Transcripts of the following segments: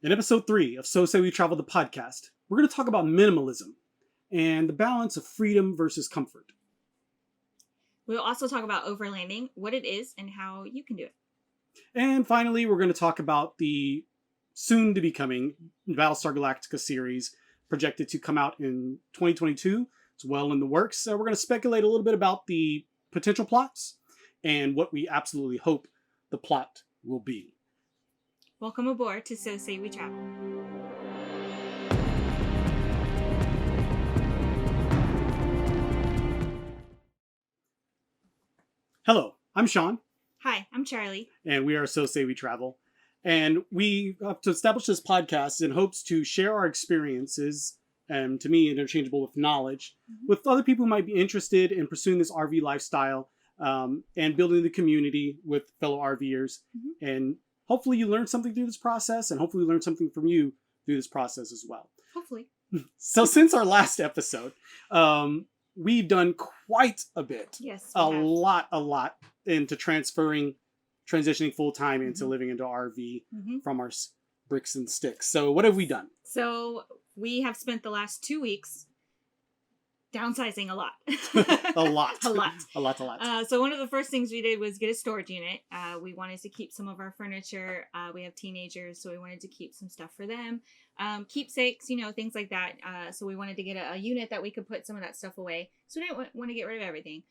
In episode 3 of So Say We Travel the podcast, we're going to talk about minimalism and the balance of freedom versus comfort. We'll also talk about overlanding, what it is, and how you can do it. And finally, we're going to talk about the soon-to-be-coming Battlestar Galactica series, projected to come out in 2022. It's well in the works. So we're going to speculate a little bit about the potential plots and what we absolutely hope the plot will be. Welcome aboard to So Say We Travel. Hello, I'm Sean. Hi, I'm Charlie. And we are So Say We Travel. And we have to establish this podcast in hopes to share our experiences, and to me, interchangeable with knowledge, with other people who might be interested in pursuing this RV lifestyle and building the community with fellow RVers. And hopefully you learn something through this process, and hopefully learn something from you through this process as well. Hopefully. So since our last episode, we've done quite a bit. Yes. A lot into transitioning full-time into living into RV from our bricks and sticks. So what have we done? So we have spent the last 2 weeks downsizing a lot. A lot. So one of the first things we did was get a storage unit. We wanted to keep some of our furniture. We have teenagers, so we wanted to keep some stuff for them. Keepsakes, things like that. So we wanted to get a unit that we could put some of that stuff away. So we didn't want to get rid of everything.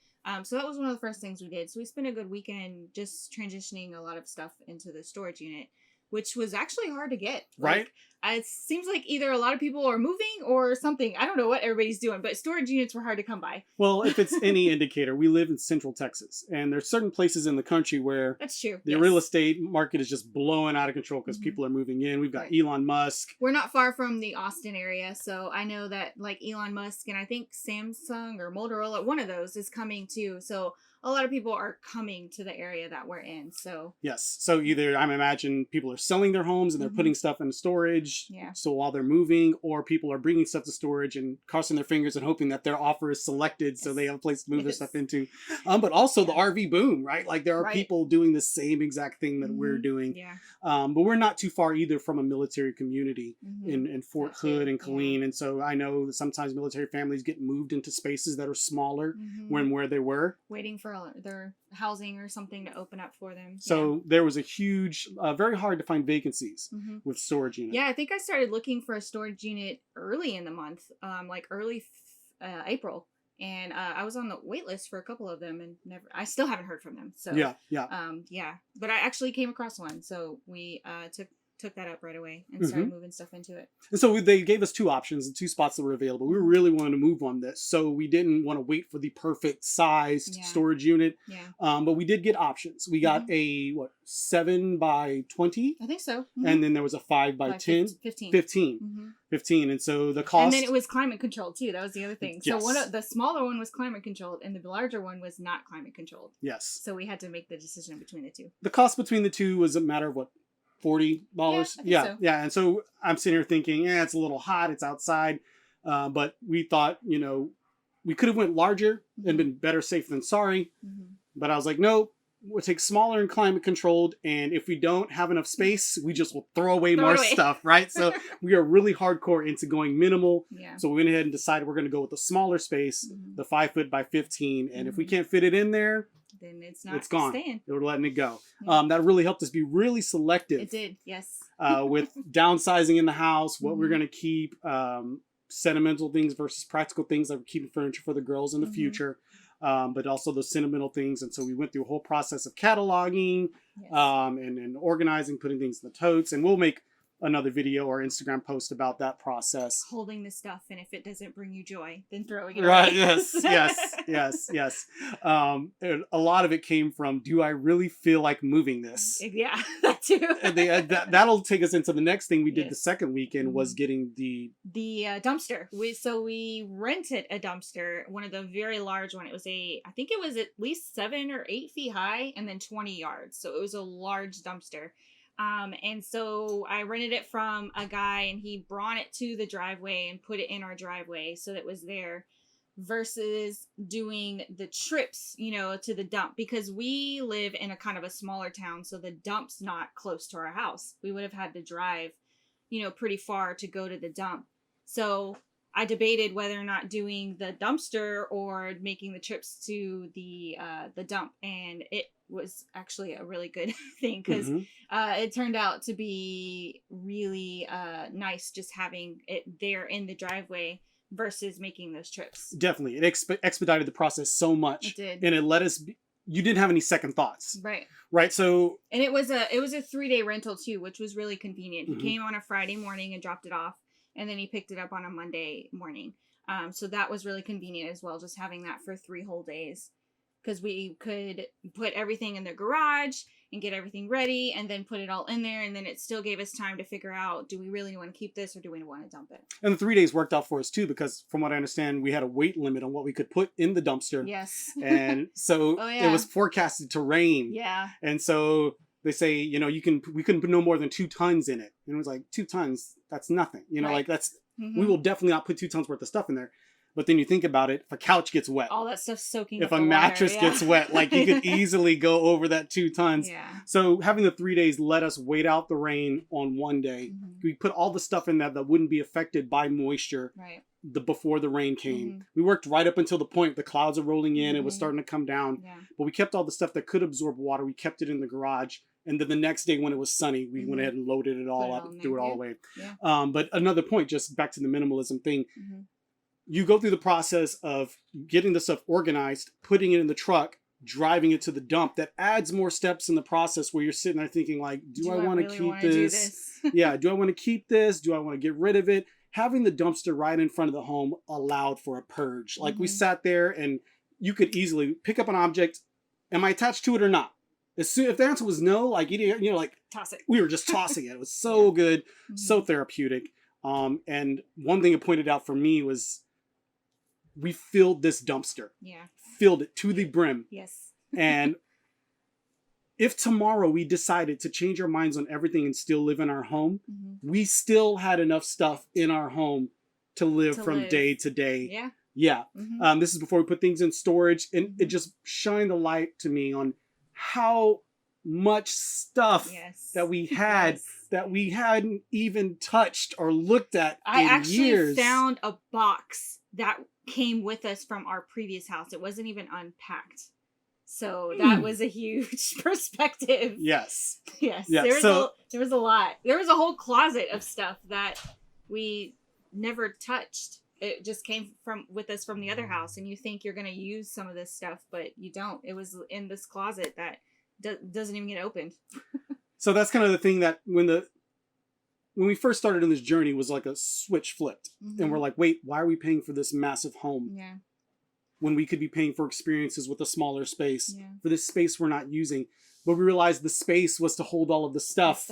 So that was one of the first things we did. So we spent a good weekend just transitioning a lot of stuff into the storage unit, which was actually hard to get. Right? It seems like either a lot of people are moving or something. I don't know what everybody's doing, but storage units were hard to come by. Well, if it's any indicator, we live in Central Texas, and there's certain places in the country where that's true. The real estate market is just blowing out of control because people are moving in. We've got Elon Musk. We're not far from the Austin area, so I know that Elon Musk and I think Samsung or Motorola, one of those is coming too. So a lot of people are coming to the area that we're in. So yes, so either I imagine people are selling their homes and they're putting stuff into storage. Yeah. So while they're moving, or people are bringing stuff to storage and crossing their fingers and hoping that their offer is selected so they have a place to move their stuff into. But also the RV boom, right? Like there are people doing the same exact thing that we're doing. Yeah. But we're not too far either from a military community in Fort Hood and Killeen. And so I know that sometimes military families get moved into spaces that are smaller when where they were. Waiting for their housing or something to open up for them. So there was a huge, very hard to find vacancies with storage units. Yeah, I think I started looking for a storage unit early in the month, early April. And I was on the wait list for a couple of them and I still haven't heard from them. So but I actually came across one. So we took that up right away and started moving stuff into it. And so they gave us two options and two spots that were available. We really wanted to move on this, so we didn't want to wait for the perfect sized storage unit. But we did get options. We got a 7 by 20, I think so, and then there was a 5 by 10, 15. And so the cost, and then it was climate controlled too. That was the other thing. So one of the smaller one was climate controlled and the larger one was not climate controlled. Yes, so we had to make the decision between the two. The cost between the two was a matter of what, $40. Yeah. And so I'm sitting here thinking, it's a little hot, it's outside, but we thought, we could have went larger and been better safe than sorry. But I was like, no, we'll take smaller and climate controlled, and if we don't have enough space, we just will throw away more stuff, right? So we are really hardcore into going minimal. So we went ahead and decided we're going to go with the smaller space, the 5 foot by 15, and if we can't fit it in there, then it's gone. Staying. We're letting it go. That really helped us be really selective. It did, yes. With downsizing in the house, what we're going to keep, sentimental things versus practical things, like we're keeping furniture for the girls in the future, but also those sentimental things. And so we went through a whole process of cataloging and organizing, putting things in the totes, and we'll make another video or Instagram post about that process. Holding the stuff, and if it doesn't bring you joy, then throwing it right, away. yes. A lot of it came from, do I really feel like moving this? Yeah, that too. And that'll take us into the next thing we did the second weekend, was getting the dumpster. We rented a dumpster, one of the very large one. I think it was at least 7 or 8 feet high and then 20 yards. So it was a large dumpster. And so I rented it from a guy, and he brought it to the driveway and put it in our driveway so that it was there, versus doing the trips, to the dump, because we live in a kind of a smaller town. So the dump's not close to our house. We would have had to drive pretty far to go to the dump. So I debated whether or not doing the dumpster or making the trips to the dump, and it was actually a really good thing because it turned out to be really nice just having it there in the driveway versus making those trips. Definitely. It expedited the process so much. It did. And it let us you didn't have any second thoughts. Right. So, and it was a 3-day rental too, which was really convenient. He came on a Friday morning and dropped it off, and then he picked it up on a Monday morning. So that was really convenient as well, just having that for 3 whole days, because we could put everything in the garage and get everything ready and then put it all in there. And then it still gave us time to figure out, do we really want to keep this or do we want to dump it? And the 3 days worked out for us too, because from what I understand, we had a weight limit on what we could put in the dumpster. Yes. And so It was forecasted to rain. Yeah. And so they say, we couldn't put no more than 2 tons in it. And it was like, 2 tons, that's nothing. Like that's, we will definitely not put 2 tons worth of stuff in there. But then you think about it, if a couch gets wet, all that stuff's soaking. If a mattress gets wet, like you could easily go over that 2 tons. Yeah. So having the 3 days let us wait out the rain on one day. We put all the stuff in that wouldn't be affected by moisture. Right. Before the rain came. We worked right up until the point the clouds are rolling in. It was starting to come down. Yeah. But we kept all the stuff that could absorb water. We kept it in the garage. And then the next day when it was sunny, we went ahead and loaded it all up, threw it all away. Yeah. But another point, just back to the minimalism thing. You go through the process of getting the stuff organized, putting it in the truck, driving it to the dump. That adds more steps in the process where you're sitting there thinking like, do I want to keep this? Yeah. Do I want to keep this? Do I want to get rid of it? Having the dumpster right in front of the home allowed for a purge. Like we sat there and you could easily pick up an object. Am I attached to it or not? If the answer was no, like, like toss it. We were just tossing it. It was so good, so therapeutic. And one thing it pointed out for me was we filled this dumpster. Yeah. Filled it to the brim. Yes. And if tomorrow we decided to change our minds on everything and still live in our home, we still had enough stuff in our home to live from day to day. Yeah. Yeah. This is before we put things in storage. And it just shined the light to me on how much stuff that we had that we hadn't even touched or looked at I in actually years. Found a box that came with us from our previous house. It wasn't even unpacked. So that was a huge perspective. Yes. Yes. Yeah. There was a lot. There was a whole closet of stuff that we never touched. It just came with us from the other house, and you think you're going to use some of this stuff, but you don't. It was in this closet that doesn't even get opened. So that's kind of the thing that when we first started on this journey was like a switch flipped. And we're like, wait, why are we paying for this massive home? Yeah. When we could be paying for experiences with a smaller space, for this space we're not using. But we realized the space was to hold all of the stuff.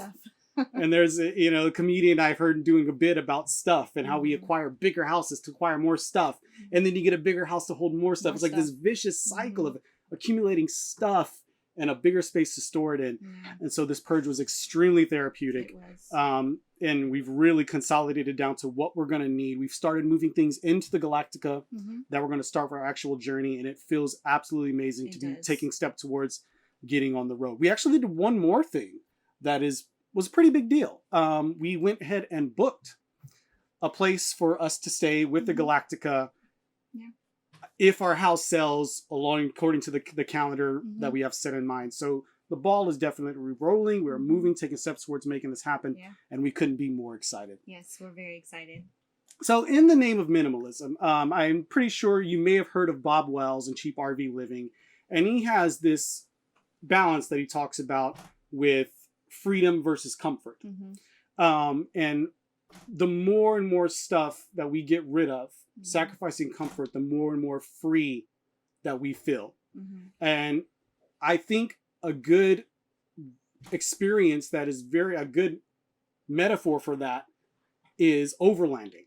And there's a comedian I've heard doing a bit about stuff and how we acquire bigger houses to acquire more stuff. And then you get a bigger house to hold more stuff. It's like this vicious cycle of accumulating stuff and a bigger space to store it in. And so this purge was extremely therapeutic. It was. And we've really consolidated down to what we're going to need. We've started moving things into the Galactica that we're going to start for our actual journey. And it feels absolutely amazing to be taking steps towards getting on the road. We actually did one more thing that was a pretty big deal. We went ahead and booked a place for us to stay with the Galactica. Yeah. If our house sells according to the calendar that we have set in mind. So the ball is definitely rolling. We're moving, taking steps towards making this happen. Yeah. And we couldn't be more excited. Yes, we're very excited. So in the name of minimalism, I'm pretty sure you may have heard of Bob Wells and Cheap RV Living. And he has this balance that he talks about with freedom versus comfort. And the more and more stuff that we get rid of, sacrificing comfort, the more and more free that we feel. And I think a good experience that is a good metaphor for that is overlanding.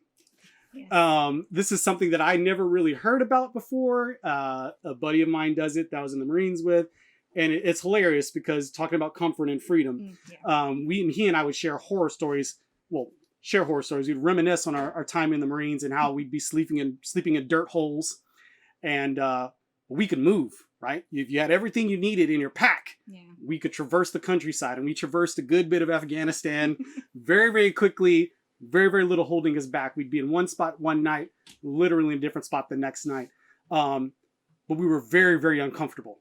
Yes. This is something that I never really heard about before. A buddy of mine does it that I was in the Marines with. And it's hilarious because talking about comfort and freedom, he and I would share horror stories. Well, share horror stories. We'd reminisce on our time in the Marines and how we'd be sleeping in dirt holes, and we could move. right? If you had everything you needed in your pack, Yeah. we could traverse the countryside, and we traversed a good bit of Afghanistan very, very quickly, very, very little holding us back. We'd be in one spot one night, literally in a different spot the next night. But we were very, very uncomfortable.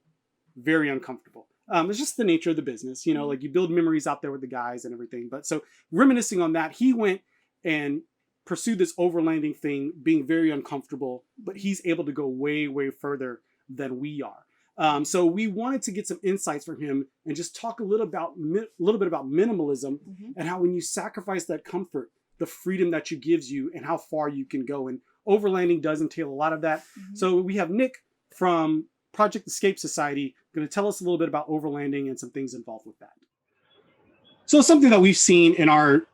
Very uncomfortable. It's just the nature of the business, you know, like you build memories out there with the guys and everything. But so reminiscing on that, he went and pursued this overlanding thing, being very uncomfortable, but he's able to go way, way further than we are. So we wanted to get some insights from him and just talk a little bit about minimalism and how when you sacrifice that comfort, the freedom that it gives you and how far you can go. And overlanding does entail a lot of that. So we have Nick from Project Escape Society going to tell us a little bit about overlanding and some things involved with that. So something that we've seen in our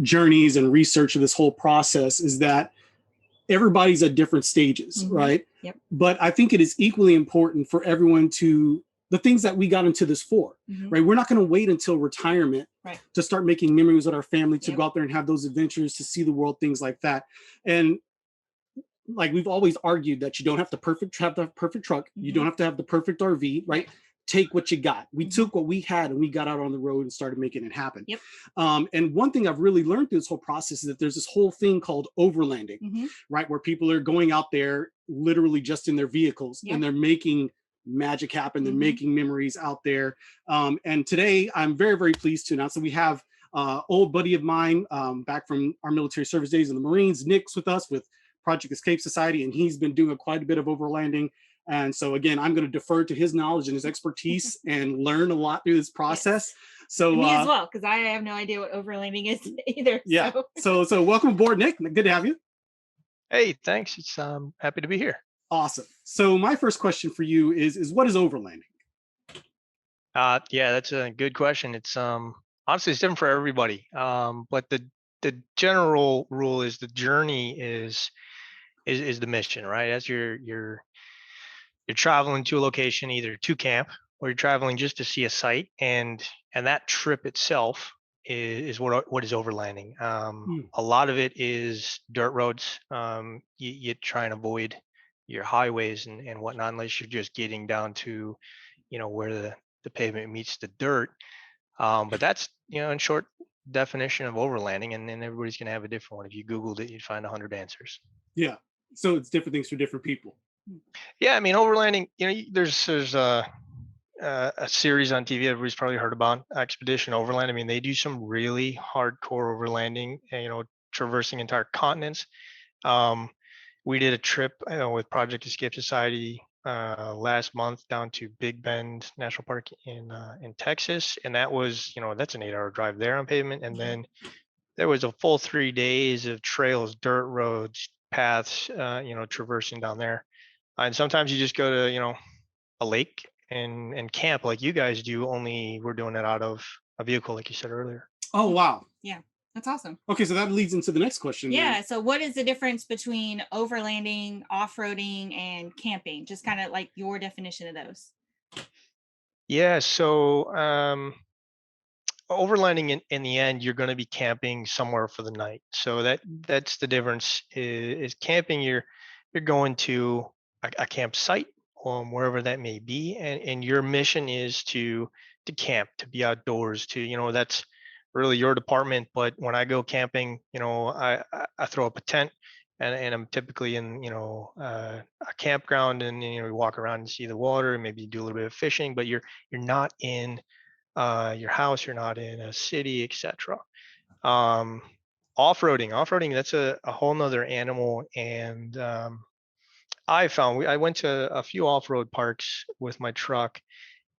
journeys and research of this whole process is that everybody's at different stages, right? Yep. But I think it is equally important for everyone to, the things that we got into this for, right? We're not going to wait until retirement to start making memories with our family, to go out there and have those adventures, to see the world, things like that. And like we've always argued that you don't have to have the perfect truck. You don't have to have the perfect RV, right? Take what you got. We took what we had and we got out on the road and started making it happen. And one thing I've really learned through this whole process is that there's this whole thing called overlanding, right? Where people are going out there literally just in their vehicles and they're making magic happen. They're making memories out there. And today I'm very, very pleased to announce that we have old buddy of mine back from our military service days in the Marines. Nick's with us with Project Escape Society, and he's been doing quite a bit of overlanding. And so again, I'm going to defer to his knowledge and his expertise and learn a lot through this process. So and me as well, because I have no idea what overlanding is either. Yeah. So welcome aboard, Nick. Good to have you. Hey, thanks. It's happy to be here. Awesome. So my first question for you is what is overlanding? Yeah, that's a good question. It's honestly it's different for everybody. But the general rule is the journey is the mission, right? As you're traveling to a location, either to camp or you're traveling just to see a site, and that trip itself is what is overlanding. A lot of it is dirt roads. You try and avoid your highways and whatnot, unless you're just getting down to, where the pavement meets the dirt. But that's, in short definition of overlanding, and then everybody's gonna have a different one. If you Googled it, you'd find 100 answers. Yeah. So it's different things for different people. Yeah, I mean, overlanding, there's a series on TV everybody's probably heard about, Expedition Overland. I mean, they do some really hardcore overlanding, traversing entire continents. We did a trip with Project Escape Society last month down to Big Bend National Park in Texas, and that was, that's an 8-hour drive there on pavement, and then there was a full 3 days of trails, dirt roads, paths, traversing down there. And sometimes you just go to, a lake and camp like you guys do, only we're doing it out of a vehicle, like you said earlier. Oh, wow. Yeah, that's awesome. Okay, so that leads into the next question. Yeah, then. so what is the difference between overlanding, off-roading, and camping? Just kind of like your definition of those. Yeah, so overlanding in the end, you're going to be camping somewhere for the night. So that's the difference. Is camping, you're going to a campsite, wherever that may be, and your mission is to camp, to be outdoors, to, that's really your department. But when I go camping, I throw up a tent, and I'm typically in, a campground, and we walk around and see the water, and maybe do a little bit of fishing, but you're not in your house, you're not in a city, etc. Off-roading, that's a whole nother animal. And I went to a few off-road parks with my truck,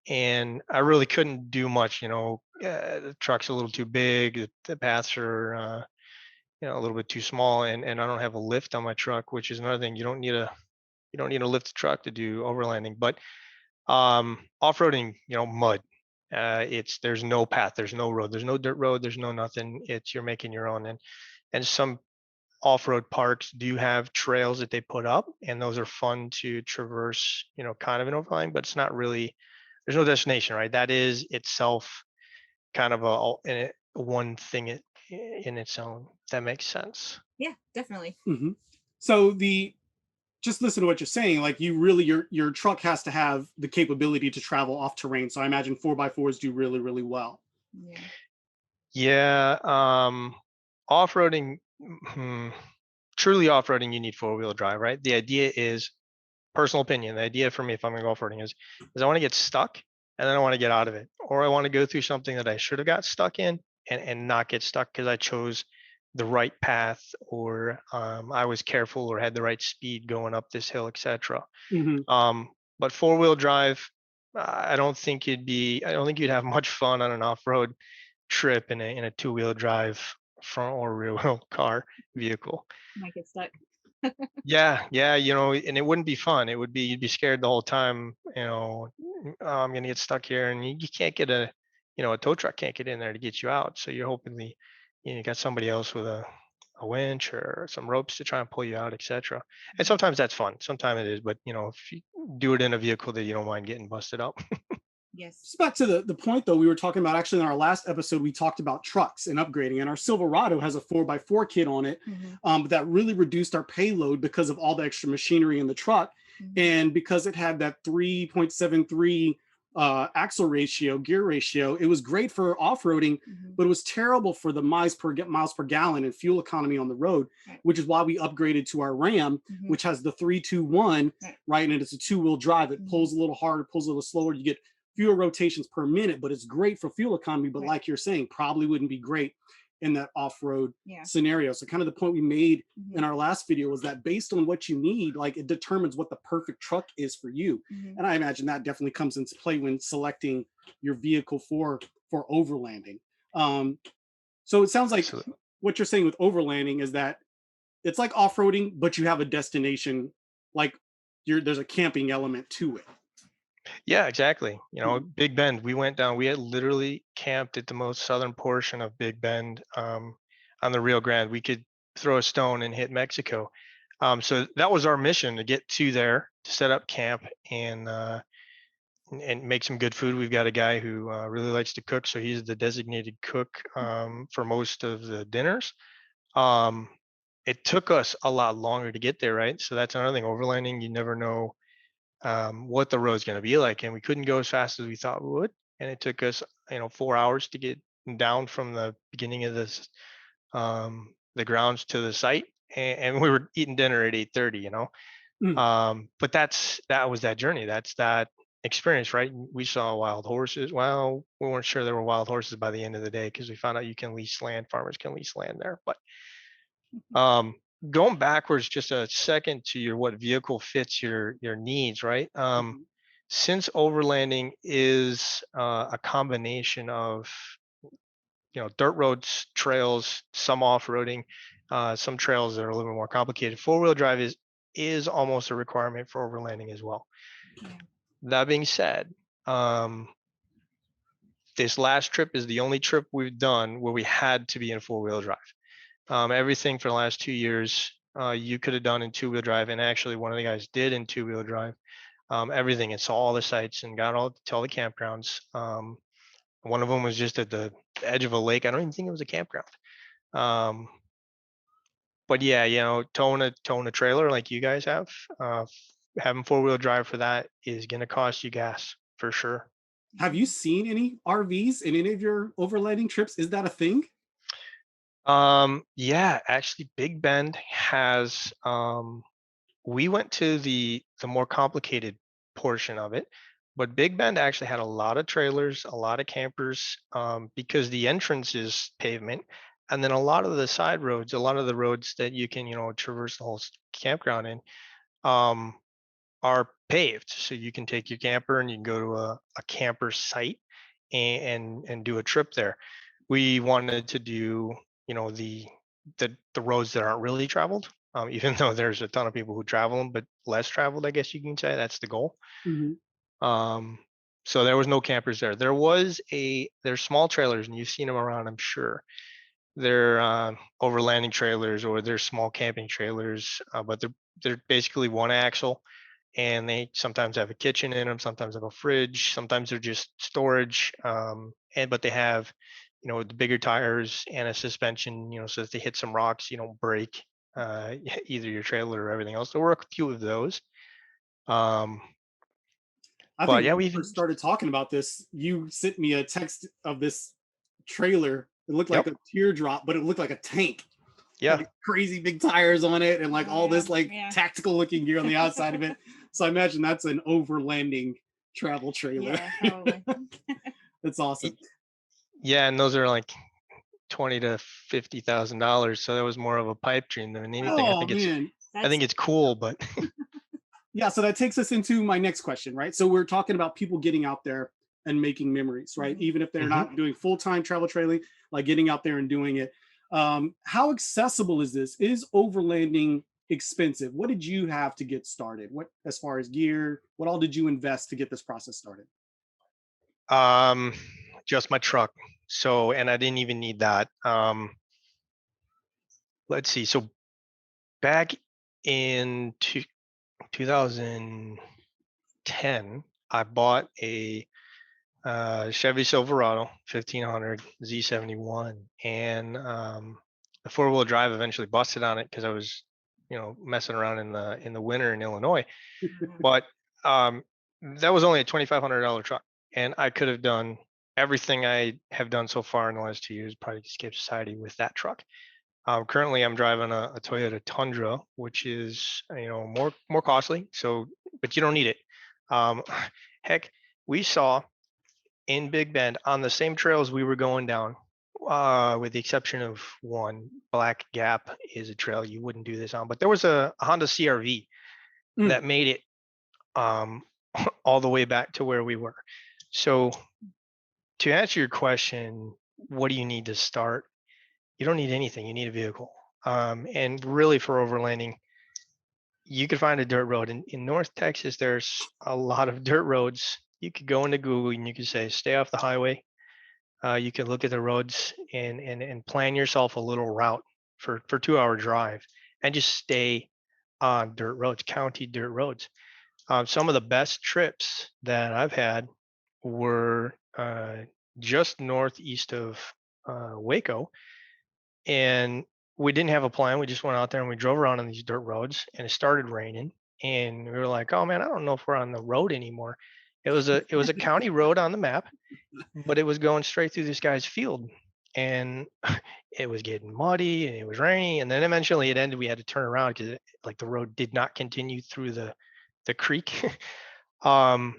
and I really couldn't do much. The truck's a little too big, the paths are a little bit too small, and I don't have a lift on my truck, which is another thing. You don't need a lift truck to do overlanding. But off-roading, mud. There's no path, there's no road, there's no dirt road, there's no nothing. You're making your own. And some off-road parks do have trails that they put up, and those are fun to traverse, kind of an overland, but it's not really, there's no destination, right? That is itself kind of one thing in its own, if that makes sense. Yeah, definitely. So just listen to what you're saying. Like you really, your truck has to have the capability to travel off terrain. So I imagine 4x4s do really, really well. Yeah. Yeah, off-roading, hmm, truly off-roading, you need four-wheel drive, right? The idea is, personal opinion, the idea for me if I'm gonna go off-roading is I want to get stuck and then I want to get out of it. Or I want to go through something that I should have got stuck in and not get stuck because I chose the right path, or I was careful or had the right speed going up this hill, etc. Hmm. But four-wheel drive, I don't think you'd have much fun on an off-road trip in a two-wheel drive front or rear wheel car vehicle. Might get stuck. Yeah, yeah, and it wouldn't be fun. It would be, you'd be scared the whole time, "Oh, I'm gonna get stuck here," and you can't get a tow truck can't get in there to get you out. So you're hoping you got somebody else with a winch or some ropes to try and pull you out, etc. And sometimes that's fun. Sometimes it is, but if you do it in a vehicle that you don't mind getting busted up. Yes. Just back to the point though, we were talking about actually in our last episode, we talked about trucks and upgrading, and our Silverado has a 4x4 kit on it, but that really reduced our payload because of all the extra machinery in the truck, and because it had that 3.73 axle ratio, gear ratio. It was great for off-roading, but it was terrible for the miles per gallon and fuel economy on the road, Right. which is why we upgraded to our Ram, which has the 3.2.1, right, and it's a two-wheel drive. It pulls a little harder, pulls a little slower. You get fewer rotations per minute, but it's great for fuel economy. But like you're saying, probably wouldn't be great in that off-road scenario. So kind of the point we made in our last video was that based on what you need, like it determines what the perfect truck is for you. And I imagine that definitely comes into play when selecting your vehicle for overlanding. So it sounds like Absolutely. what you're saying with overlanding is that it's like off-roading, but you have a destination, like there's a camping element to it. Yeah, exactly. Big Bend, we had literally camped at the most southern portion of Big Bend, on the Rio Grande. We could throw a stone and hit Mexico. So that was our mission, to get to there, to set up camp and make some good food. We've got a guy who really likes to cook, so he's the designated cook for most of the dinners. Um, it took us a lot longer to get there, right? So that's another thing. Overlanding, you never know what the road's going to be like, and we couldn't go as fast as we thought we would, and it took us 4 hours to get down from the beginning of the grounds to the site, and we were eating dinner at 8:30. Mm. But that was that journey, that's that experience, right? We saw wild horses. Well, we weren't sure there were wild horses by the end of the day, because we found out you can lease land, farmers can lease land there. But um going backwards just a second to your what vehicle fits your needs, right? Since overlanding is a combination of dirt roads, trails, some off-roading, some trails that are a little bit more complicated, four-wheel drive is almost a requirement for overlanding as well. Yeah. That being said, this last trip is the only trip we've done where we had to be in four-wheel drive. Everything for the last 2 years, you could have done in two-wheel drive, and actually one of the guys did in two-wheel drive. Everything, and saw all the sites and got to all the campgrounds. One of them was just at the edge of a lake. I don't even think it was a campground. Um, but yeah, towing a trailer like you guys have, having four-wheel drive for that is going to cost you gas for sure. Have you seen any RVs in any of your overlanding trips? Is that a thing? Yeah, actually, Big Bend has. We went to the more complicated portion of it, but Big Bend actually had a lot of trailers, a lot of campers, because the entrance is pavement, and then a lot of the side roads, a lot of the roads that you can traverse the whole campground in, um, are paved, so you can take your camper and you can go to a camper site and do a trip there. We wanted to do the roads that aren't really traveled, even though there's a ton of people who travel them, but less traveled, I guess you can say. That's the goal. Mm-hmm. Um, so there was no campers there. There's small trailers, and you've seen them around, I'm sure. They're overlanding trailers, or they're small camping trailers, but they're basically one axle, and they sometimes have a kitchen in them, sometimes have a fridge, sometimes they're just storage, but they have the bigger tires and a suspension, so if they hit some rocks you don't break. either your trailer or everything else. There were a few of those. Um, I but think yeah, when we we've first started talking about this, you sent me a text of this trailer. It looked like yep, a teardrop, but it looked like a tank. yeah, Like crazy big tires on it and like Oh, all yeah. this like Yeah. tactical looking gear on the outside of it. So I imagine that's an overlanding travel trailer. Yeah, probably. That's Y- awesome. yeah, and those are like $20,000 to $50,000. So that was more of a pipe dream than anything. Oh man. I That's think it's cool, but Yeah, so that takes us into my next question, right? So we're talking about people getting out there and making memories, right? mhm. Even if they're Mhm. not doing full-time travel trailing, like getting out there and doing it. How accessible is this? Is overlanding expensive? What did you have to get started? What, as far as gear, what all did you invest to get this process started? um, just my truck. So, and I didn't even need that. Let's see. So back in 2010, I bought a Chevy Silverado 1500 Z71, and the four-wheel drive eventually busted on it because I was, messing around in the winter in Illinois. Mhm. But um, that was only a $2,500 truck, and I could have done everything I have done so far in the last 2 years, probably escape society with that truck. Currently, I'm driving a Toyota Tundra, which is more costly. So, but you don't need it. Um, heck, we saw in Big Bend on the same trails we were going down, with the exception of one. Black Gap is a trail you wouldn't do this on, but there was a Honda CRV Mm, that made it um, all the way back to where we were. So, to answer your question, what do you need to start? You don't need anything. You need a vehicle. And really, for overlanding, you could find a dirt road. In North Texas, there's a lot of dirt roads. You could go into Google and you could say, stay off the highway. You can look at the roads and plan yourself a little route for 2 hour drive and just stay on dirt roads, county dirt roads. Some of the best trips that I've had were just northeast of Waco, and we didn't have a plan. We just went out there and we drove around on these dirt roads, and it started raining, and we were like, "Oh man, I don't know if we're on the road anymore." It was a county road on the map, but it was going straight through this guy's field, and it was getting muddy and it was raining, and then eventually it ended. We had to turn around because like the road did not continue through the creek. um,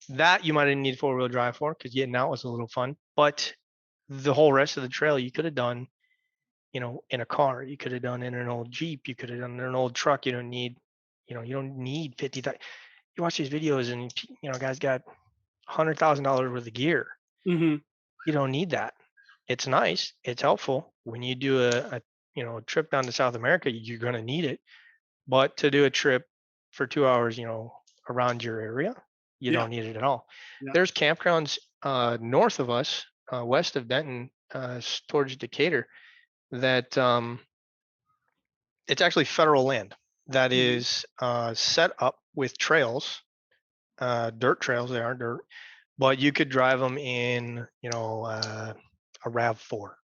that you might have needed four-wheel drive for because getting out was a little fun, but the whole rest of the trail you could have done, in a car. You could have done in an old Jeep. You could have done in an old truck. You don't need 50,000. You watch these videos and guys got $100,000 worth of gear. hmm You don't need that. It's nice. It's helpful when you do a trip down to South America. You're gonna need it, but to do a trip for 2 hours, around your area, you Yeah, don't need it at all. yeah. There's campgrounds north of us, west of Denton, towards Decatur, that it's actually federal land that Mhm. is set up with trails, dirt trails. They aren't dirt, but you could drive them in, a RAV4,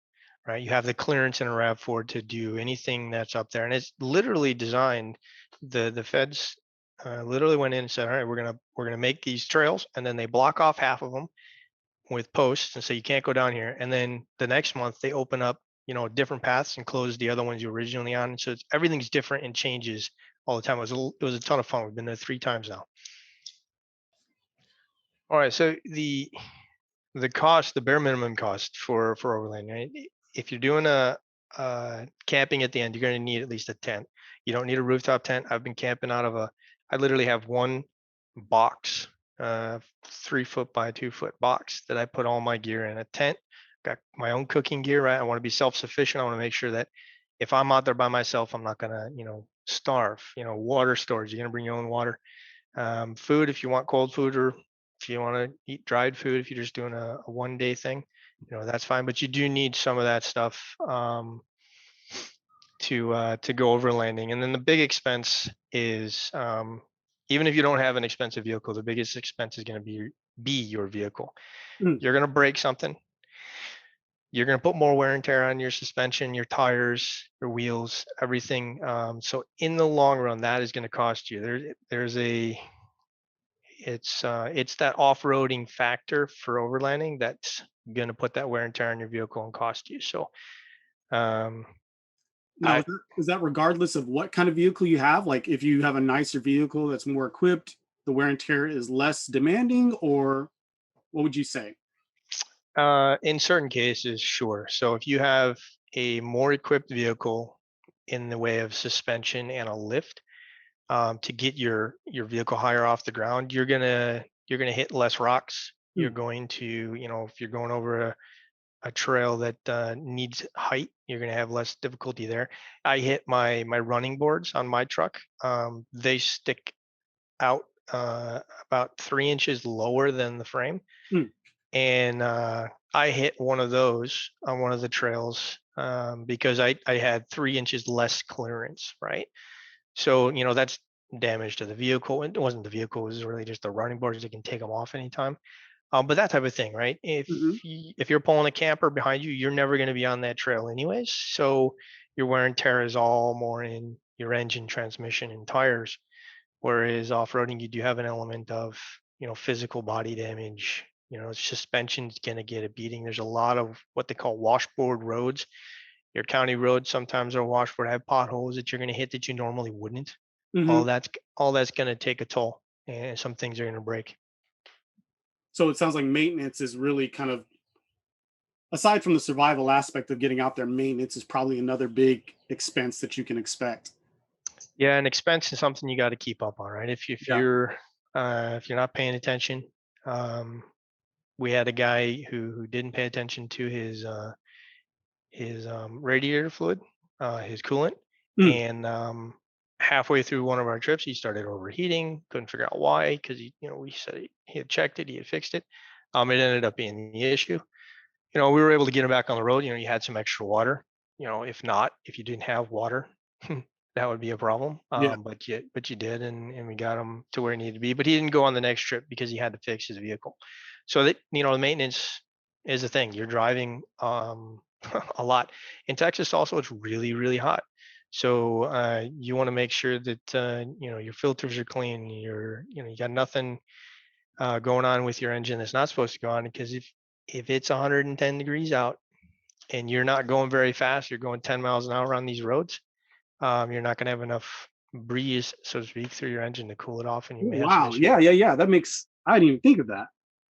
right? You have the clearance in a RAV4 to do anything that's up there, and it's literally designed. The feds literally went in and said, "All right, we're gonna make these trails," and then they block off half of them with posts and say you can't go down here. And then the next month they open up, different paths and close the other ones you originally on. So everything's different and changes all the time. It was a ton of fun. We've been there 3 times now. All right, so the cost, the bare minimum cost for overland, right? If you're doing a camping at the end, you're going to need at least a tent. You don't need a rooftop tent. I've been camping out of I literally have one box, 3 foot by 2 foot box that I put all my gear in. A tent, got my own cooking gear, right? I want to be self-sufficient. I want to make sure that if I'm out there by myself, I'm not going to, starve. Water storage, you're going to bring your own water. Food, if you want cold food, or if you want to eat dried food, if you're just doing a 1 day thing, that's fine. But you do need some of that stuff to go overlanding. And then the big expense is, even if you don't have an expensive vehicle, the biggest expense is going to be your vehicle. Mm, You're going to break something. you're going to put more wear and tear on your suspension, your tires, your wheels, everything. So in the long run, that is going to cost you. There's a it's that off-roading factor for overlanding that's going to put that wear and tear on your vehicle and cost you. So um, Now, I is that regardless of what kind of vehicle you have? Like, if you have a nicer vehicle that's more equipped, the wear and tear is less demanding, or what would you say? in certain cases, sure. So if you have a more equipped vehicle in the way of suspension and a lift, to get your vehicle higher off the ground, you're gonna hit less rocks. You're Hmm. going to, if you're going over a trail that needs height, you're gonna have less difficulty there. I hit my running boards on my truck. They stick out about 3 inches lower than the frame, Hmm. and I hit one of those on one of the trails because I had 3 inches less clearance, right? So, that's damage to the vehicle. It wasn't the vehicle, it was really just the running boards. You can take them off anytime. But that type of thing, right? Hmm. If you're pulling a camper behind you, you're never going to be on that trail anyways. So your wear and tear is all more in your engine, transmission, and tires. Whereas off-roading, you do have an element of, physical body damage. Suspension's going to get a beating. There's a lot of what they call washboard roads. Your county roads sometimes are washboard, have potholes that you're going to hit that you normally wouldn't. Hmm. All that's going to take a toll, and some things are going to break. So it sounds like maintenance is really kind of, aside from the survival aspect of getting out there, maintenance is probably another big expense that you can expect. Yeah, and expense is something you got to keep up on, right? Yeah. If you're not paying attention, um, we had a guy who didn't pay attention to his radiator fluid, his coolant, Mm. and halfway through one of our trips, he started overheating. Couldn't figure out why because we said he had checked it, he had fixed it. It ended up being the issue. We were able to get him back on the road. You had some extra water. If not, if you didn't have water, that would be a problem. Yeah. But you did, and we got him to where he needed to be. But he didn't go on the next trip because he had to fix his vehicle. So that the maintenance is a thing. You're driving a lot. In Texas, also, it's really really hot. So you want to make sure that your filters are clean. You got nothing going on with your engine that's not supposed to go on, because if it's 110 degrees out and you're not going very fast, you're going 10 miles an hour on these roads, you're not going to have enough breeze, so to speak, through your engine to cool it off, and you Oh, may have some wow. issues. Yeah, yeah, yeah. I didn't even think of that.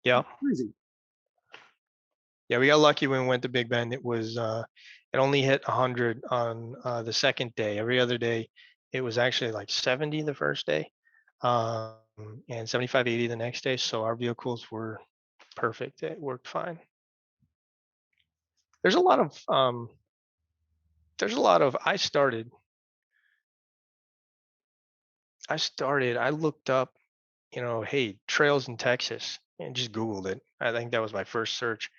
Yeah, Crazy. yeah, we got lucky when we went to Big Bend. It only hit 100 on the second day. Every other day, it was actually like 70 the first day, um, and 75, 80 the next day. So our vehicles were perfect. It worked fine. There's a lot of I looked up, hey, trails in Texas, and just Googled it. I think that was my first search.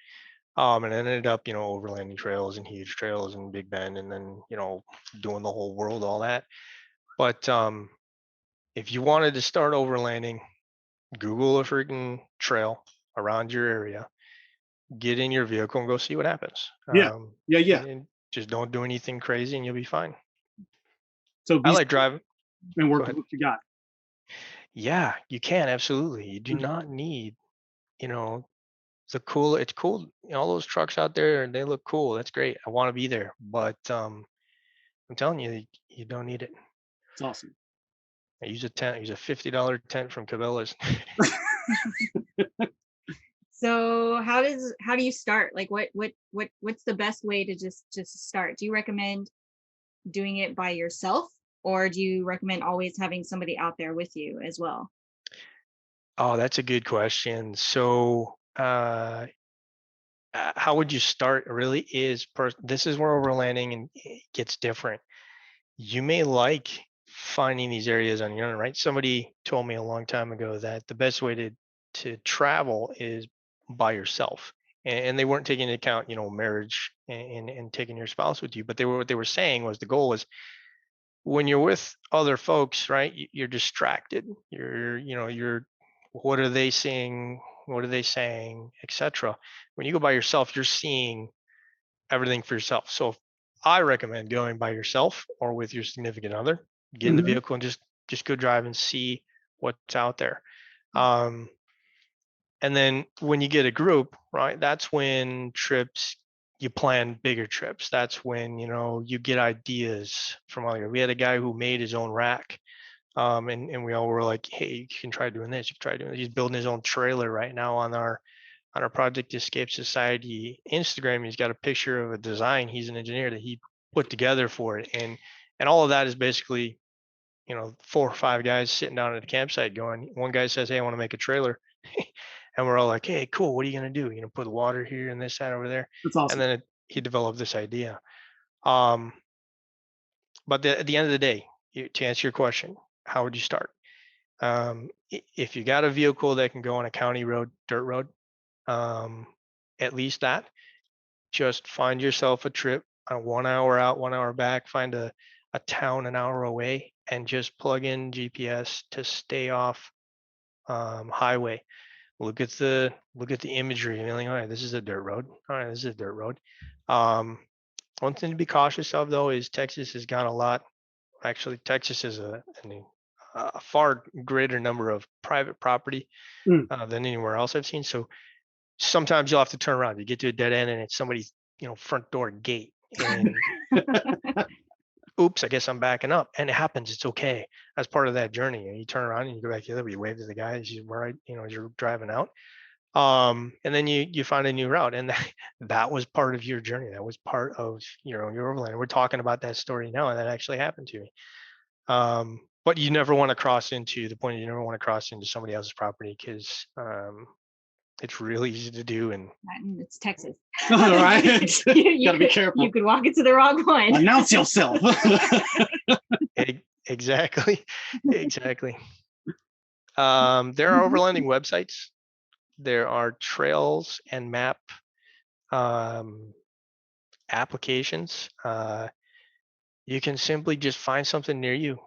And it ended up, overlanding trails and huge trails and Big Bend, and then, doing the whole world, all that. But if you wanted to start overlanding, Google a freaking trail around your area, get in your vehicle and go see what happens. Yeah. Yeah, yeah. And just don't do anything crazy and you'll be fine. So I be like safe driving. and Go work with ahead. what you got. Yeah, you can, absolutely. You do Mhm. not need, you know, it's cool. All those trucks out there, they look cool. That's great. I want to be there. But I'm telling you, you don't need it. It's awesome. I use a tent. I use a $50 tent from Cabela's. So how do you start? Like what's the best way to just start? Do you recommend doing it by yourself, or do you recommend always having somebody out there with you as well? Oh, that's a good question. So, how would you start? Really is this is where overlanding and it gets different. You may like finding these areas on your own, right? Somebody told me a long time ago that the best way to travel is by yourself. And they weren't taking into account, marriage and taking your spouse with you, but what they were saying was the goal was when you're with other folks, right? You're distracted. You're what are they seeing? What are they saying, etc. When you go by yourself, you're seeing everything for yourself. So I recommend going by yourself or with your significant other. Get in the Hmm. vehicle and just go drive and see what's out there. Um, and then when you get a group, right, that's when trips you plan bigger trips. That's when you get ideas from other. We had a guy who made his own rack, and we all were like, hey, you can try doing this. You can try doing this. He's building his own trailer right now on our Project Escape Society Instagram. He's got a picture of a design. He's an engineer that he put together for it, and all of that is basically 4 or 5 guys sitting down at a campsite going. One guy says, hey, I want to make a trailer. And we're all like, hey, cool, what are you going to do? Put water here and this side over there. That's And awesome. then he developed this idea. um but at the end of the day, to answer your question, how would you start? If you got a vehicle that can go on a county road, dirt road, um at least that, just find yourself a trip, 1 hour out, 1 hour back, find a town an hour away, and just plug in GPS to stay off highway. Look at the imagery. You're like, all right, this is a dirt road. All right, this is a dirt road. Um, One thing to be cautious of, though, is Texas has got a lot. Actually, Texas is a far greater number of private property Mm. than anywhere else I've seen. So sometimes you'll have to turn around. You get to a dead end and it's somebody's front door gate, and oops, I guess I'm backing up. And it happens. It's okay. That's part of that journey. And you turn around and you go back the other way. You wave to the guy as as you're driving out. And then you find a new route, and that was part of your journey. That was part of your overland. We're talking about that story now, and that actually happened to me. But you never want to cross into the point. You never want to cross into somebody else's property, because it's really easy to do. And It's Texas. All right. Gotta be could- careful. You could walk into the wrong one. Announce yourself. exactly, exactly. There are overlanding websites. There are trails and map um, applications. You can simply just find something near you.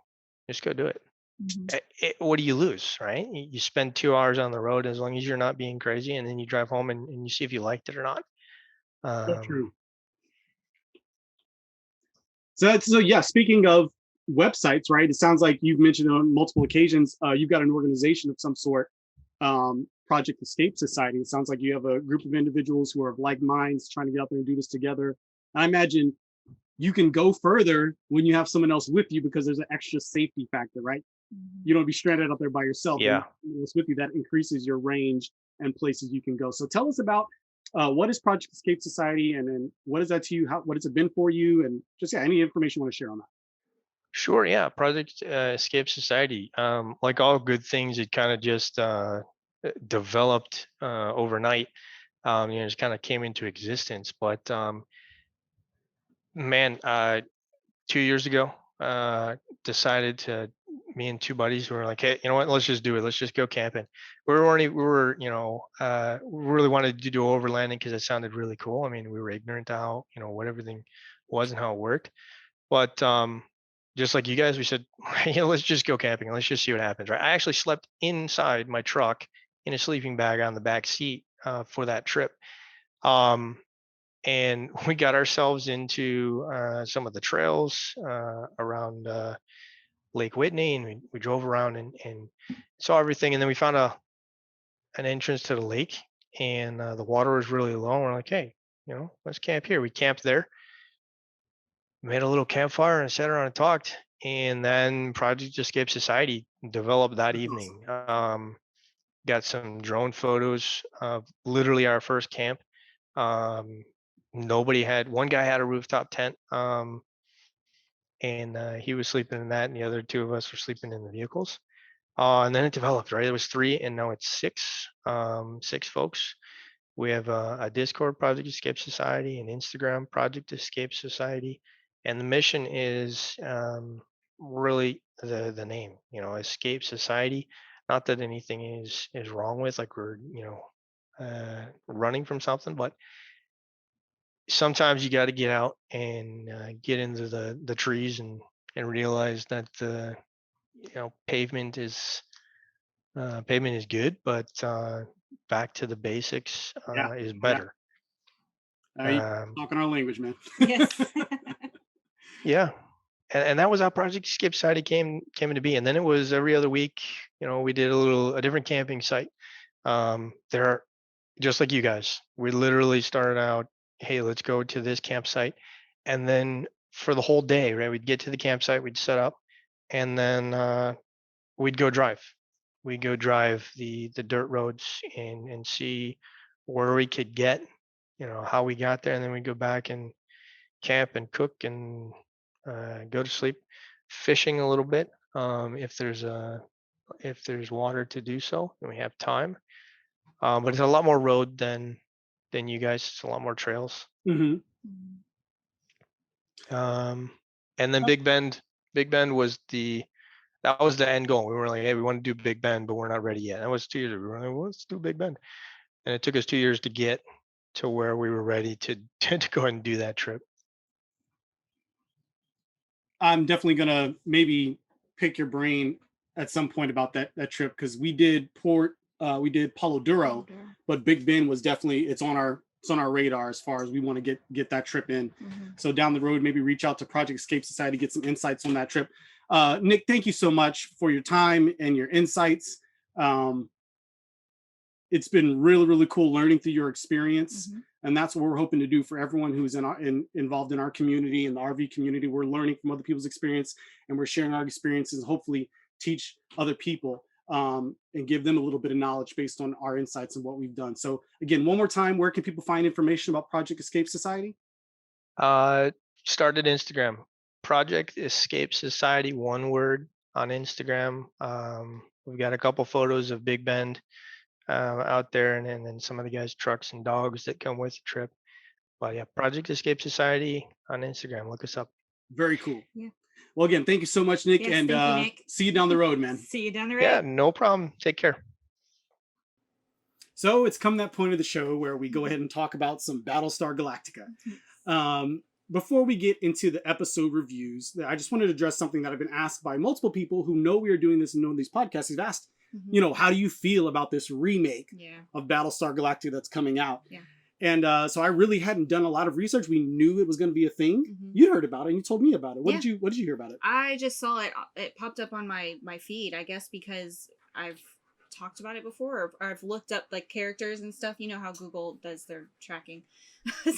Just go do it. Mhm. What do you lose, right? You spend 2 hours on the road, as long as you're not being crazy, and then you drive home and you see if you liked it or not. So Um, true. So yeah, speaking of websites, right? It sounds like you've mentioned on multiple occasions, you've got an organization of some sort, Project Escape Society. It sounds like you have a group of individuals who are of like minds trying to get out there and do this together. I imagine you can go further when you have someone else with you, because there's an extra safety factor, right? You don't be stranded up there by yourself. And yeah, it's with you, that increases your range and places you can go. So tell us about what is Project Escape Society, and then what is that to you? What has it been for you? And just any information you want to share on that. sure, yeah. Project Escape Society, like all good things, it kind of just developed overnight. Just kind of came into existence. But man, 2 years ago, decided to, me and two buddies were like, hey, you know what, let's just do it. Let's just go camping. We really wanted to do overlanding because it sounded really cool. I mean, we were ignorant to how, what everything was and how it worked. But just like you guys, we said, hey, let's just go camping and let's just see what happens, right? I actually slept inside my truck in a sleeping bag on the back seat for that trip. And we got ourselves into some of the trails around Lake Whitney, and we drove around and saw everything. And then we found an entrance to the lake, and the water was really low. And we're like, hey, let's camp here. We camped there, made a little campfire, and sat around and talked. And then Project Escape Society developed that That's awesome. evening. Got some drone photos of literally our first camp. Um, one guy had a rooftop tent, and he was sleeping in that, and the other two of us were sleeping in the vehicles. And then it developed, right? It was three, and now it's six folks. We have a Discord, Project Escape Society, an Instagram, Project Escape Society, and the mission is really the name, Escape Society. Not that anything is wrong with, like, we're running from something, but sometimes you got to get out and get into the trees and realize that the pavement is good, but back to the basics Yeah, is yeah. better. You Um, talking our language, man. Yes. yeah, and that was how Project Escape Society came into being. And then it was every other week. We did a different camping site. There are just like you guys. We literally started out, hey, let's go to this campsite, and then for the whole day, right? We'd get to the campsite, we'd set up, and then we'd go drive. We'd go drive the dirt roads and see where we could get, how we got there, and then we'd go back and camp and cook and go to sleep, fishing a little bit if there's water to do so and we have time. But it's a lot more road than you guys. It's a lot more trails. Mm-hmm. And then Big Bend was that was the end goal. We were like, hey, we want to do Big Bend, but we're not ready yet. That was 2 years ago. We were like, well, let's do Big Bend. And it took us 2 years to get to where we were ready to go ahead and do that trip. I'm definitely gonna maybe pick your brain at some point about that trip, because we did Palo Duro, but Big Bend was definitely it's on our radar as far as we want to get that trip in. Mm-hmm. So down the road, maybe reach out to Project Escape Society, get some insights on that trip. Nick, thank you so much for your time and your insights. It's been really, really cool learning through your experience. Mm-hmm. And that's what we're hoping to do for everyone who's involved in our community, in the RV community. We're learning from other people's experience, and we're sharing our experiences, and hopefully teach other people and give them a little bit of knowledge based on our insights and what we've done. So again, one more time, where can people find information about Project Escape Society? Started Instagram, Project Escape Society, one word on Instagram. We've got a couple photos of Big Bend out there, and then some of the guys' trucks and dogs that come with the trip. But yeah, Project Escape Society on Instagram. Look us up. Very cool. Yeah. Well, again, thank you so much, Nick. Yes, and thank you, Nick. See you down the road, man. See you down the road. Yeah, no problem. Take care. So it's come that point of the show where we go ahead and talk about some Battlestar Galactica. Before we get into the episode reviews, I just wanted to address something that I've been asked by multiple people who know we are doing this and know these podcasts. They've asked, how do you feel about this remake of Battlestar Galactica that's coming out? Yeah. And so I really hadn't done a lot of research. We knew it was going to be a thing. Mm-hmm. You heard about it and you told me about it. What did you hear about it? I just saw it. It popped up on my feed, I guess, because I've talked about it before, or I've looked up like characters and stuff. You know how Google does their tracking.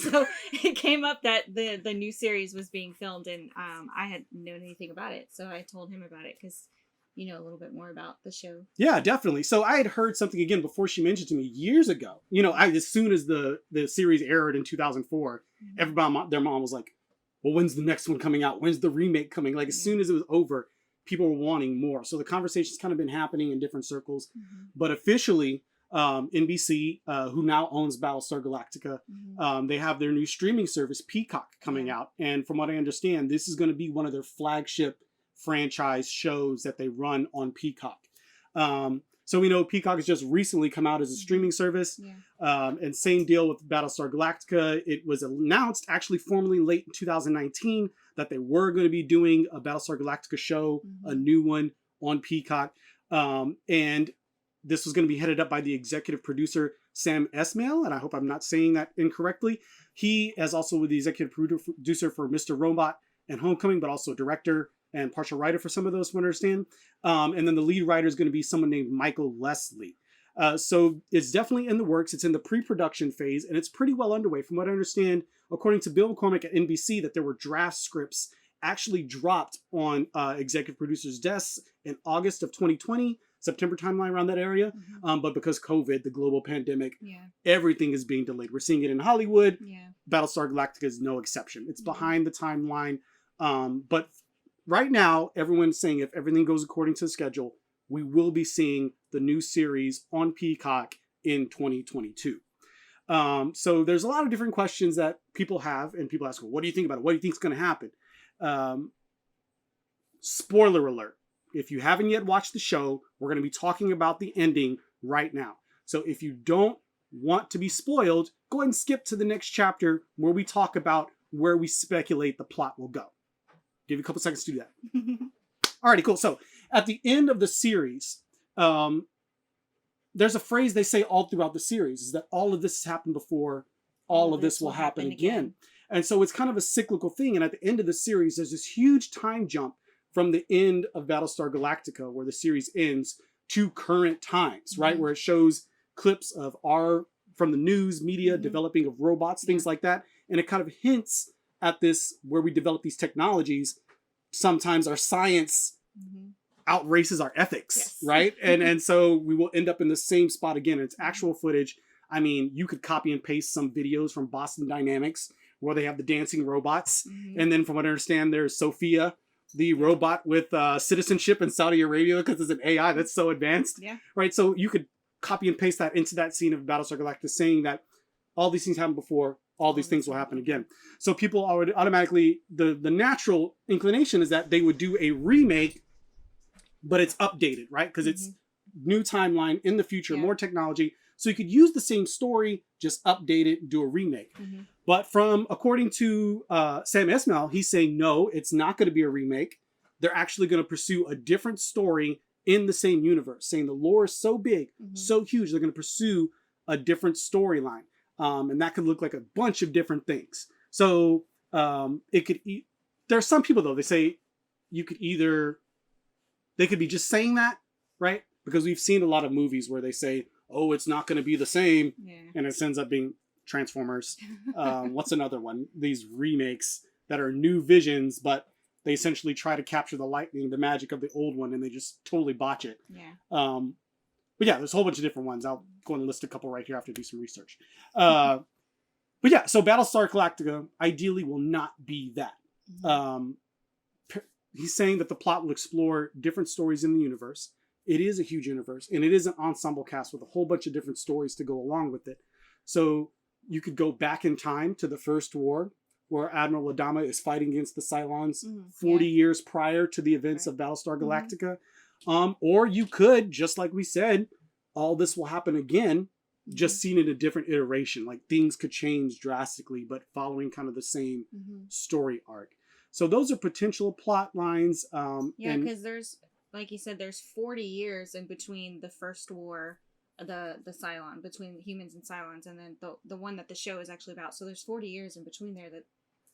So it came up that the new series was being filmed, and I hadn't known anything about it. So I told him about it because you know a little bit more about the show. Yeah, definitely. So I had heard something again before she mentioned to me years ago. As soon as the series aired in 2004, everybody, their mom was like, well, when's the next one coming out? When's the remake coming? Like as soon as it was over, people were wanting more. So the conversation's kind of been happening in different circles. But officially, NBC, who now owns Battlestar Galactica, they have their new streaming service, Peacock, coming out. And from what I understand, this is going to be one of their flagship franchise shows that they run on Peacock. So we know Peacock has just recently come out as a streaming service. And same deal with Battlestar Galactica. It was announced actually formally late in 2019 that they were going to be doing a Battlestar Galactica show, a new one on Peacock. And this was going to be headed up by the executive producer, Sam Esmail, and I hope I'm not saying that incorrectly. He is also the executive producer for Mr. Robot and Homecoming, but also director and partial writer for some of those, from what I understand. And then the lead writer is going to be someone named Michael Leslie. So it's definitely in the works. It's in the pre-production phase, and it's pretty well underway. From what I understand, according to Bill McCormick at NBC, that there were draft scripts actually dropped on executive producers' desks in August of 2020, September timeline around that area. But because COVID, the global pandemic, everything is being delayed. We're seeing it in Hollywood. Battlestar Galactica is no exception. It's behind the timeline. But right now, everyone's saying if everything goes according to the schedule, we will be seeing the new series on Peacock in 2022. So there's a lot of different questions that people have, and people ask, well, what do you think about it? What do you think is going to happen? Spoiler alert. If you haven't yet watched the show, we're going to be talking about the ending right now. So if you don't want to be spoiled, go ahead and skip to the next chapter where we talk about where we speculate the plot will go. Give you a couple seconds to do that. Alrighty, cool. So at the end of the series, there's a phrase they say all throughout the series, is that all of this has happened before all of this will happen again. And so it's kind of a cyclical thing. And at the end of the series, there's this huge time jump from the end of Battlestar Galactica, where the series ends, to current times, right? Where it shows clips of from the news, media, developing of robots, things like that. And it kind of hints at this, where we develop these technologies. Sometimes our science outraces our ethics, right? And so we will end up in the same spot again. It's actual footage. I mean, you could copy and paste some videos from Boston Dynamics where they have the dancing robots. And then from what I understand, there's Sophia, the robot with citizenship in Saudi Arabia, because it's an AI that's so advanced. Right? So you could copy and paste that into that scene of Battlestar Galactica, saying that all these things happened before, all these things will happen again. So people are automatically, the natural inclination is that they would do a remake, but it's updated, right? Because it's new timeline in the future, more technology. So you could use the same story, just update it, do a remake. But according to Sam Esmail, he's saying, no, it's not going to be a remake. They're actually going to pursue a different story in the same universe, saying the lore is so big, so huge, they're going to pursue a different storyline. And that could look like a bunch of different things. So there are some people, though, they say they could be just saying that, right? Because we've seen a lot of movies where they say, oh, it's not going to be the same. And it ends up being Transformers. What's another one? These remakes that are new visions, but they essentially try to capture the magic of the old one, and they just totally botch it. But yeah, there's a whole bunch of different ones. I'll go and list a couple right here after I do some research. But yeah, so Battlestar Galactica ideally will not be that. He's saying that the plot will explore different stories in the universe. It is a huge universe, and it is an ensemble cast with a whole bunch of different stories to go along with it. So you could go back in time to the First War, where Admiral Adama is fighting against the Cylons 40 years prior to the events of Battlestar Galactica. Or you could, just like we said, all this will happen again, just seen in a different iteration. Like things could change drastically, but following kind of the same story arc. So those are potential plot lines. Because there's, like you said, there's 40 years in between the First War, the Cylon, between the humans and Cylons, and then the one that the show is actually about. So there's 40 years in between there that,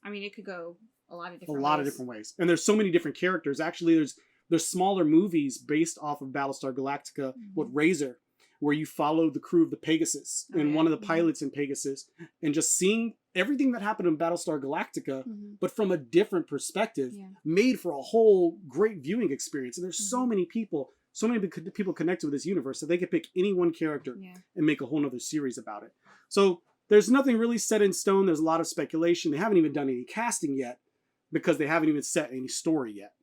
I mean, it could go a lot of different ways. And there's so many different characters. Actually, there's smaller movies based off of Battlestar Galactica with Razor, where you follow the crew of the Pegasus and one of the pilots in Pegasus, and just seeing everything that happened in Battlestar Galactica, but from a different perspective, made for a whole great viewing experience. And there's so many people connected with this universe that they could pick any one character and make a whole nother series about it. So there's nothing really set in stone. There's a lot of speculation. They haven't even done any casting yet because they haven't even set any story yet.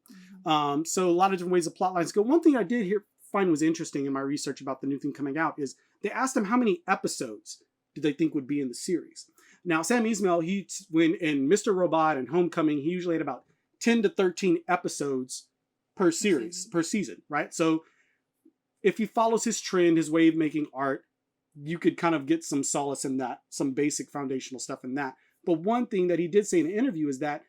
So a lot of different ways the plot lines go. One thing I did find was interesting in my research about the new thing coming out is they asked him how many episodes do they think would be in the series. Now, Sam Esmail, when in Mr. Robot and Homecoming, he usually had about 10 to 13 episodes per season, right? So if he follows his trend, his way of making art, you could kind of get some solace in that, some basic foundational stuff in that. But one thing that he did say in an interview is that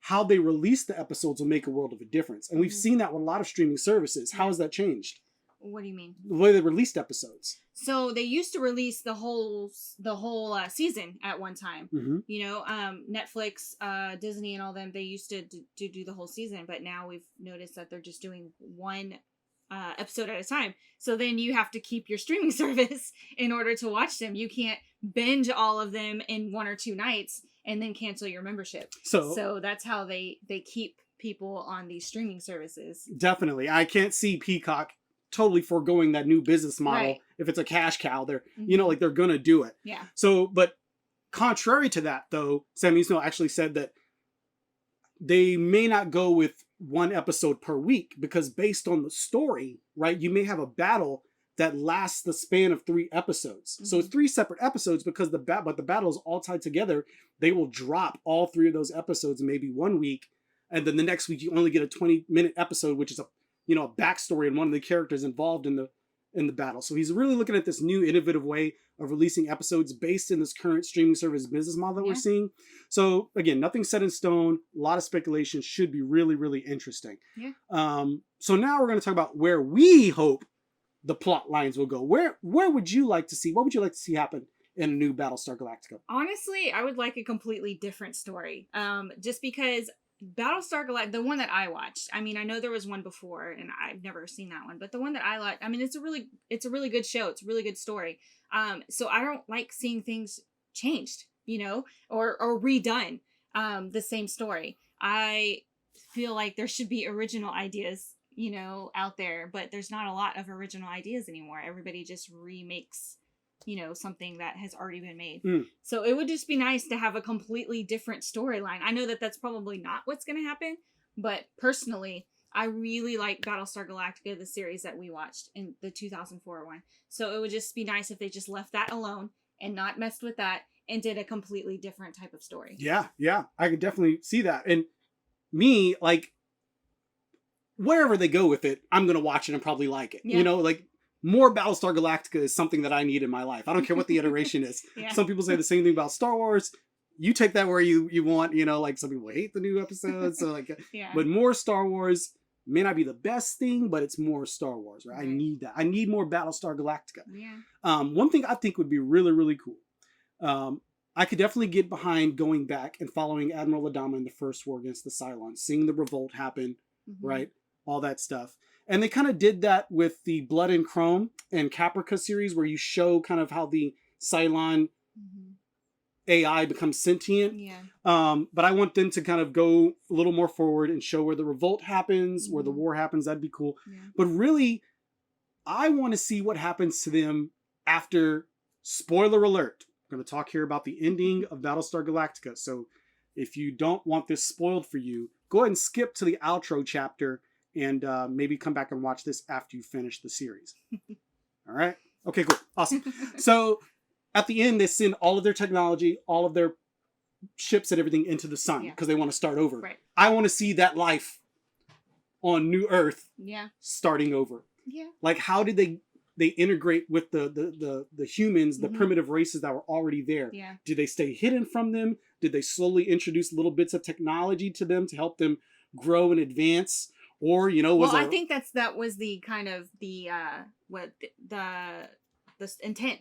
how they release the episodes will make a world of a difference. And we've seen that with a lot of streaming services. How has that changed? What do you mean? The way they released episodes. So they used to release the whole season at one time. You know, Netflix, Disney, and all them. They used to do the whole season, but now we've noticed that they're just doing one episode at a time. So then you have to keep your streaming service in order to watch them. You can't binge all of them in 1 or 2 nights and then cancel your membership. So that's how they keep people on these streaming services. Definitely. I can't see Peacock totally foregoing that new business model. If it's a cash cow, they're they're gonna do it. So, but contrary to that, though, Sam Esmail actually said that they may not go with 1 episode per week, because based on the story, right, you may have a battle that lasts the span of 3 episodes. So it's 3 separate episodes, because the battle is all tied together. They will drop all 3 of those episodes in maybe 1 week, and then the next week you only get a 20-minute episode, which is a backstory and one of the characters involved in the battle. So he's really looking at this new innovative way of releasing episodes based in this current streaming service business model that we're seeing. So again, nothing set in stone, a lot of speculation, should be really, really interesting. So now we're going to talk about where we hope the plot lines will go. Where would you like to see, what would you like to see happen in a new Battlestar Galactica? Honestly, I would like a completely different story. Just because Battlestar Galactica, the one that I watched, I mean, I know there was one before and I've never seen that one, but the one that I like, I mean, it's a really good show. It's a really good story. So I don't like seeing things changed, or redone, the same story. I feel like there should be original ideas, out there, but there's not a lot of original ideas anymore. Everybody just remakes, something that has already been made. So it would just be nice to have a completely different storyline. I know that that's probably not what's going to happen, but personally, I really like Battlestar Galactica, the series that we watched in the 2004 one. So it would just be nice if they just left that alone and not messed with that and did a completely different type of story. Yeah. I could definitely see that. And me, like, wherever they go with it, I'm going to watch it and probably like it. Yeah. Like, more Battlestar Galactica is something that I need in my life. I don't care what the iteration is. Yeah. Some people say the same thing about Star Wars. You take that where you want, like some people hate the new episodes. So like, Yeah. But more Star Wars may not be the best thing, but it's more Star Wars, right? I need that. I need more Battlestar Galactica. Yeah. One thing I think would be really, really cool. I could definitely get behind going back and following Admiral Adama in the first war against the Cylons, seeing the revolt happen, right? All that stuff. And they kind of did that with the Blood and Chrome and Caprica series, where you show kind of how the Cylon AI becomes sentient. Yeah. But I want them to kind of go a little more forward and show where the revolt happens, where the war happens. That'd be cool. Yeah. But really, I want to see what happens to them after, spoiler alert, I'm going to talk here about the ending of Battlestar Galactica. So if you don't want this spoiled for you, go ahead and skip to the outro chapter and maybe come back and watch this after you finish the series. All right? Okay, cool. Awesome. So at the end, they send all of their technology, all of their ships and everything into the sun because they want to start over. Right. I want to see that life on New Earth starting over. Yeah. Like, how did they integrate with the humans, the primitive races that were already there? Yeah. Did they stay hidden from them? Did they slowly introduce little bits of technology to them to help them grow and advance? Or, I think that was the kind of the intent,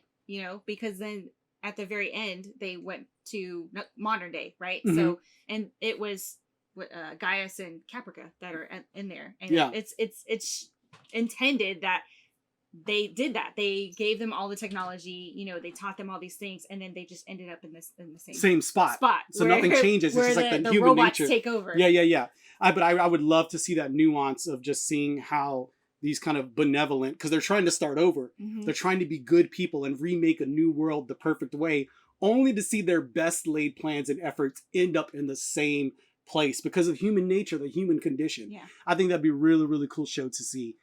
because then at the very end they went to modern day, right? So, and it was Gaius and Caprica that are in there, and it's intended that they did that. They gave them all the technology, they taught them all these things, and then they just ended up in the same spot. So nothing changes. It's just like the human robots nature. Take over. Yeah. But I would love to see that nuance of just seeing how these kind of benevolent, because they're trying to start over. They're trying to be good people and remake a new world the perfect way, only to see their best laid plans and efforts end up in the same place because of human nature, the human condition. Yeah. I think that'd be a really, really cool show to see.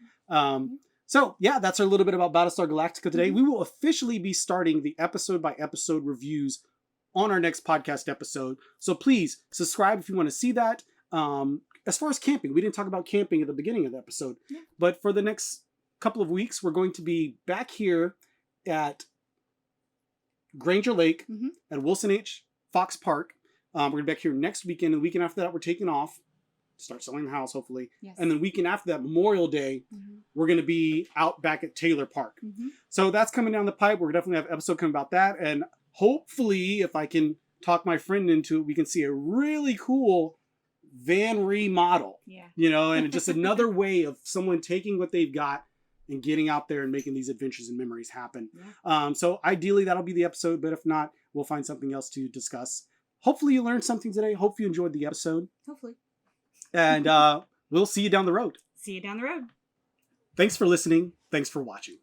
So yeah, that's our little bit about Battlestar Galactica today. We will officially be starting the episode by episode reviews on our next podcast episode. So please subscribe if you want to see that. As far as camping, we didn't talk about camping at the beginning of the episode, but for the next couple of weeks, we're going to be back here at Granger Lake at Wilson H. Fox Park. We're going to be back here next weekend. And the weekend after that, we're taking off. Start selling the house, hopefully. Yes. And then weekend after that, Memorial Day, we're going to be out back at Taylor Park. So that's coming down the pipe. We're definitely have an episode coming about that. And hopefully, if I can talk my friend into it, we can see a really cool van remodel. Yeah. And just another way of someone taking what they've got and getting out there and making these adventures and memories happen. Yeah. So ideally, that'll be the episode. But if not, we'll find something else to discuss. Hopefully, you learned something today. Hope you enjoyed the episode. Hopefully. And we'll see you down the road. See you down the road. Thanks for listening. Thanks for watching.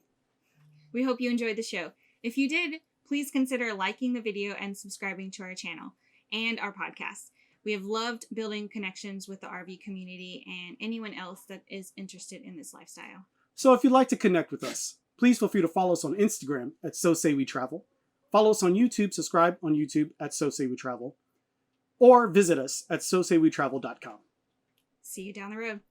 We hope you enjoyed the show. If you did, please consider liking the video and subscribing to our channel and our podcast. We have loved building connections with the RV community and anyone else that is interested in this lifestyle. So if you'd like to connect with us, please feel free to follow us on Instagram at So Say We Travel. Follow us on YouTube, subscribe on YouTube at So Say We Travel. Or visit us at SoSayWeTravel.com. See you down the road.